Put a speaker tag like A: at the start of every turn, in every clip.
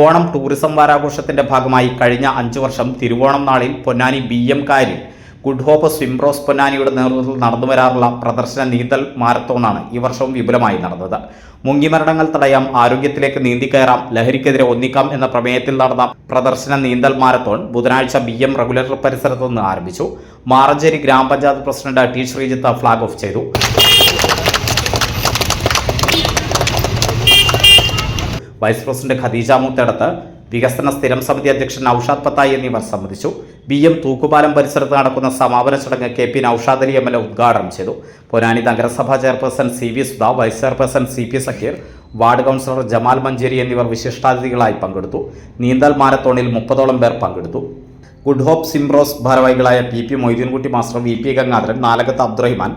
A: Onam tourism വാരാഘോഷത്തിന്റെ ഭാഗമായി കഴിഞ്ഞ 5 വർഷം തിരുവോണം നാളിൽ പൊന്നാനി BM കായലിൽ ഗുഡ് ഹോപ്പ് സ്വിംറോസ് പൊന്നാനിയുടെ നേതൃത്വത്തിൽ നടന്നുവരാറുള്ള പ്രദർശന നീന്തൽ മാരത്തോണാണ് ഈ വർഷവും വിപുലമായി നടന്നത്. മുങ്ങിമരണങ്ങൾ തടയാം, ആരോഗ്യത്തിലേക്ക് നീന്തിക്കയറാം, ലഹരിക്കെതിരെ ഒന്നിക്കാം എന്ന പ്രമേയത്തിൽ നടന്ന പ്രദർശന നീന്തൽ മാരത്തോൺ ബുധനാഴ്ച BM റെഗുലേറ്റർ പരിസരത്ത് നിന്ന് ആരംഭിച്ചു. മാറഞ്ചേരി ഗ്രാമപഞ്ചായത്ത് president T. Sreejith flag off ചെയ്തു. വൈസ് പ്രസിഡന്റ് ഖദീജ മൂത്തേടത്ത്, വികസന സ്ഥിരം സമിതി അധ്യക്ഷൻ നൌഷാദ് പത്തായി എന്നിവർ സംബന്ധിച്ചു. BM തൂക്കുപാലം പരിസരത്ത് നടക്കുന്ന സമാപന ചടങ്ങ് KP നൌഷാദ് അലി MLA ഉദ്ഘാടനം ചെയ്തു. പൊന്നാനി നഗരസഭാ chairperson CV Sudha, vice chairperson CP Zakir, ward councillor Jamal Manjeri എന്നിവർ വിശിഷ്ടാതിഥികളായി പങ്കെടുത്തു. നീന്തൽ മാരത്തോണിൽ 30ഓളം പേർ പങ്കെടുത്തു. ഗുഡ് ഹോപ്പ് സിംറോസ് ഭാരവാഹികളായ PP Moideenkutty master, VP Gangadharan, Nalakath Abdurahiman,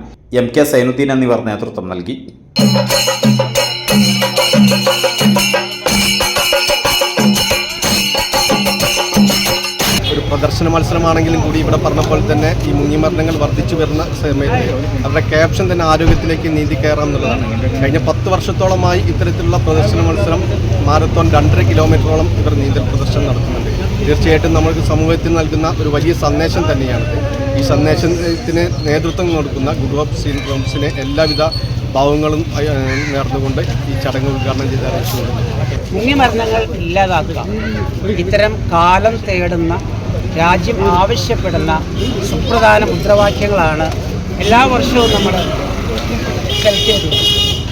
A: MK Sainuddin എന്നിവർ നേതൃത്വം നൽകി.
B: ഒരു പ്രദർശന മത്സരമാണെങ്കിലും കൂടി ഇവിടെ പറഞ്ഞപ്പോൾ തന്നെ ഈ മുങ്ങിമരണങ്ങൾ വർദ്ധിച്ചു വരുന്ന സമയത്ത് അവരുടെ ക്യാപ്ഷൻ തന്നെ ആരോഗ്യത്തിലേക്ക് നീന്തി കയറാം എന്നുള്ളതാണ്. കഴിഞ്ഞ 10 വർഷത്തോളമായി ഇത്തരത്തിലുള്ള പ്രദർശന മത്സരം മാരത്തോൺ 2.5 കിലോമീറ്ററോളം ഇവർ നീന്തൽ പ്രദർശനം നടത്തുന്നുണ്ട്. തീർച്ചയായിട്ടും നമ്മൾക്ക് സമൂഹത്തിന് നൽകുന്ന ഒരു വലിയ സന്ദേശം തന്നെയാണിത്. ഈ സന്ദേശത്തിന് നേതൃത്വം കൊടുക്കുന്ന ഗുഡ് ഹോപ്പ് സിംറോസിനെ എല്ലാവിധ ഭാവങ്ങളും നേർന്നുകൊണ്ട് ഈ ചടങ്ങ് ഉദ്ഘാടനം ചെയ്ത് അറിയിച്ചുകൊണ്ട്
C: മുങ്ങിമരണങ്ങൾ ഇല്ലാതാക്കുക, ഇത്തരം കാലം തേടുന്ന, രാജ്യം ആവശ്യപ്പെടുന്ന സുപ്രധാന മുദ്രാവാക്യങ്ങളാണ് എല്ലാ വർഷവും നമ്മൾ സെലക്ട് ചെയ്തത്.